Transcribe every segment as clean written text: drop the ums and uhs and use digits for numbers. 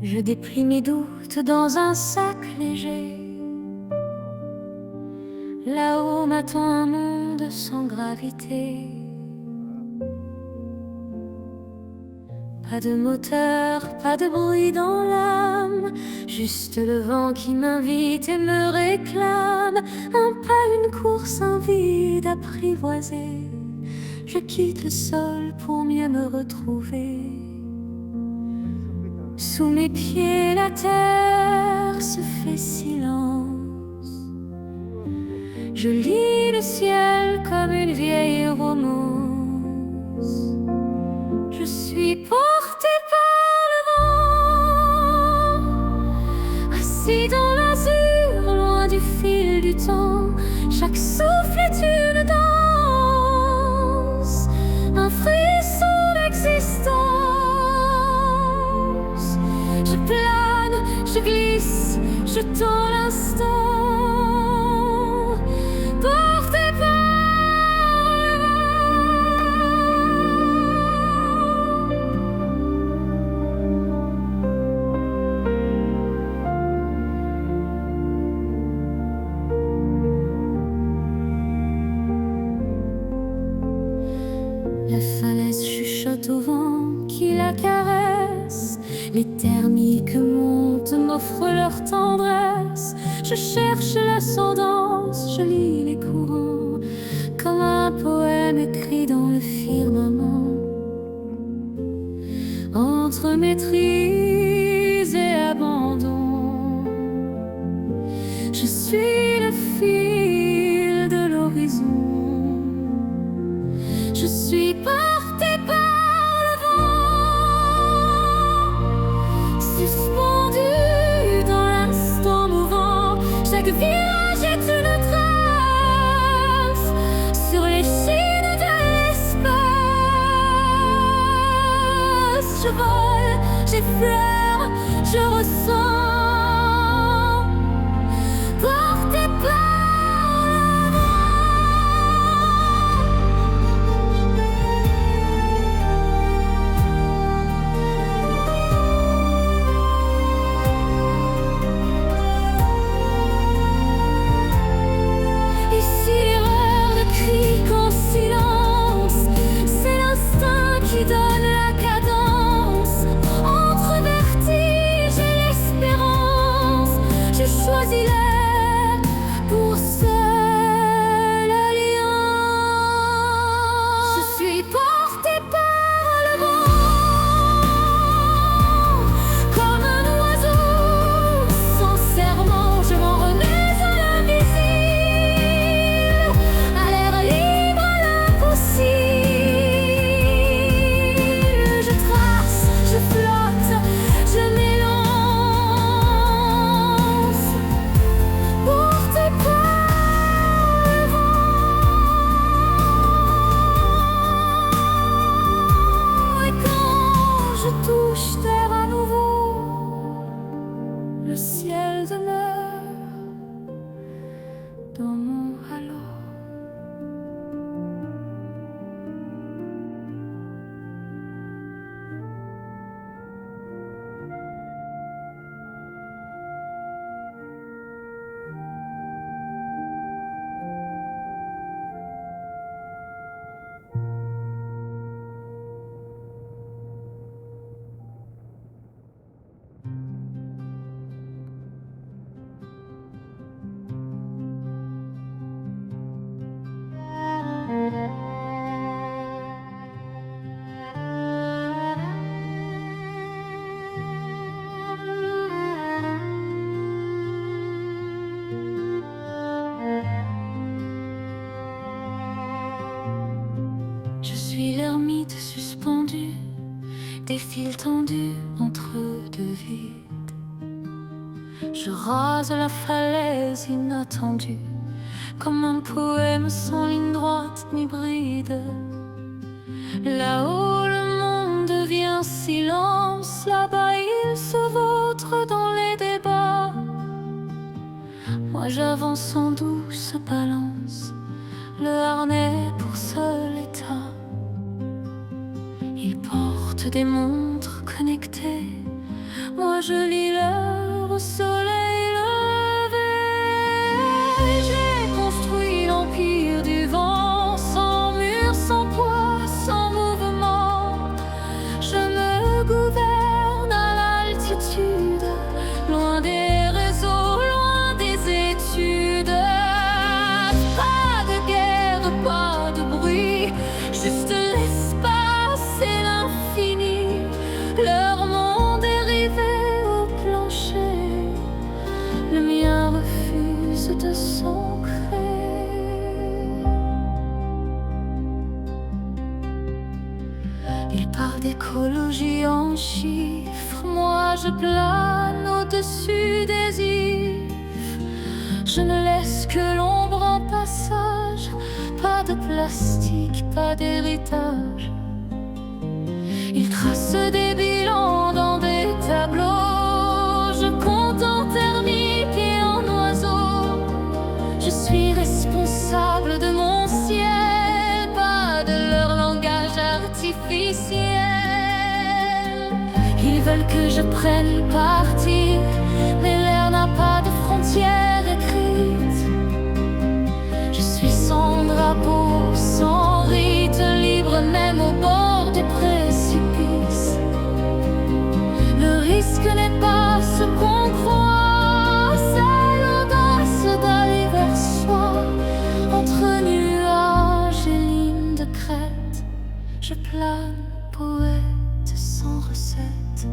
Je déplie mes doutes dans un sac léger. Là-haut m'attend un monde sans gravité. Pas de moteur, pas de bruit dans l'âme, juste le vent qui m'invite et me réclame. Un pas, une course, un vide apprivoisé. Je quitte le sol pour mieux me retrouver. Sous mes pieds la terre se fait silence. Je lis le ciel comme une vieille romance. Je suis portée par le vent, assis dans l'azur, loin du fil du temps. Chaque souffle est une danse, un frisson d'existence. Je plane, je glisse, je tends l'instant. Portée par la falaise chuchote au vent qui la caresse. Les thermiques montent, m'offrent leur tendresse. Je cherche l'ascendance, je lis les courants, comme un poème écrit dans le firmament. Entre maîtrise et abandon, je suis le fil de l'horizon. Je suis portée par le vent, suspendue dans l'instant mouvant. Chaque virage est une trace sur les chines de l'espace. Je vole, j'effleure, je ressens, portée par qui donne la cadence. Entre vertige et l'espérance, je choisis l'air pour seule alliance. Je suis portée par le vent, comme un oiseau sans serment. Je m'en remets à l'invisible, à l'air libre, à l'impossible. Je flotte, je m'élance, portée par le vent. Et quand je touche terre à nouveau, le ciel demeure dans mon halo. Je suis l'ermite suspendu, des fils tendus entre deux vides. Je rase la falaise inattendue, comme un poème sans ligne droite ni bride. Là-haut le monde devient silence, là-bas il se vautre dans les débats. Moi j'avance en douce balance, le harnais pour seul état. Il porte des montres connectées Moi je lis l'heure au soleil levé. J'ai construit l'empire du vent, sans mur, sans poids, sans mouvement. Je me gouverne à l'altitude, loin des réseaux, loin des études. Pas de guerre, pas de bruit, juste l'espace et l'infini. Leur monde est rivé au plancher, le mien refuse de s'ancrer. Il parle d'écologie en chiffres, moi je plane au-dessus des ifs. Je ne laisse que l'ombre en passage, pas de plastique, pas d'héritage. Il trace des bilans dans des tableaux. Je compte en termites et en oiseaux. Je suis responsable de mon ciel, pas de leur langage artificiel. Ils veulent que je prenne parti, mais l'air n'a pas de frontières écrites. Je suis sans drapeau, sans rite, libre même au bord du précipice. Le risque n'est pas ce qu'on croit, c'est l'audace d'aller vers soi. Entre nuages et lignes de crête, je plane, poète sans recette.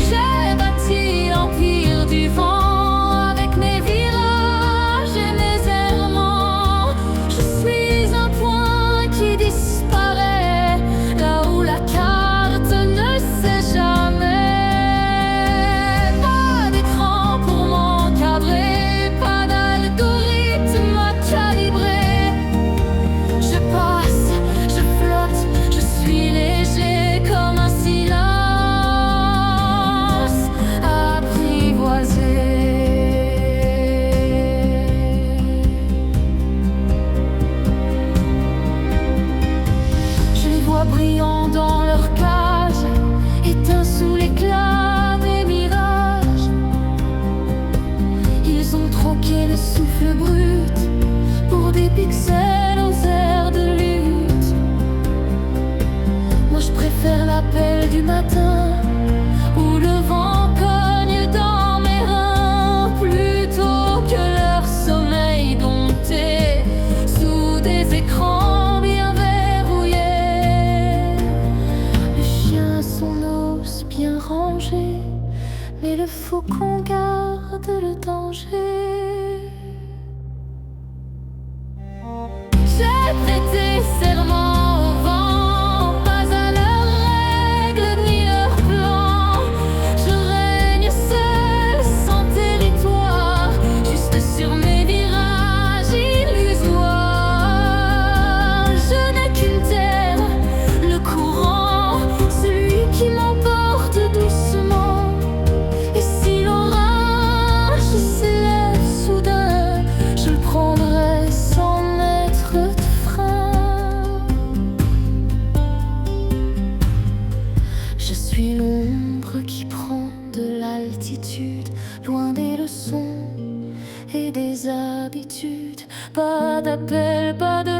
J'ai bâti l'empire du vent avec mes virages et mes errements. Je suis un point qui disparaît là où la carte ne sait jamais. Pas d'écran pour m'encadrer, pas d'algorithme à calibrer. Je passe, je flotte, je suis léger comme un silence apprivoisé. Je les vois brillants dans leur cage, éteints sous l'éclat des mirages. Ils ont troqué le souffle brut pour des pixels aux airs de lutte. Moi je préfère l'appel du matin où le vent cogne dans mes reins, plutôt que leur sommeil dompté sous des écrans bien verrouillés. Le chien a son os bien rangé, mais le faucon garde le danger. J'ai prêté serment au vent, pas à leurs règles ni leurs plans. Je règne seul, sans territoire, juste sur mes virages illusoires. Je n'ai qu'une terre, le courant, celui qui m'emporte doucement. Et si l'orage s'élève soudain, je le prendrai sans mettre de frein. Je suis l'ombre qui prend de l'altitude, loin des leçons et des habitudes. Pas d'appel, pas de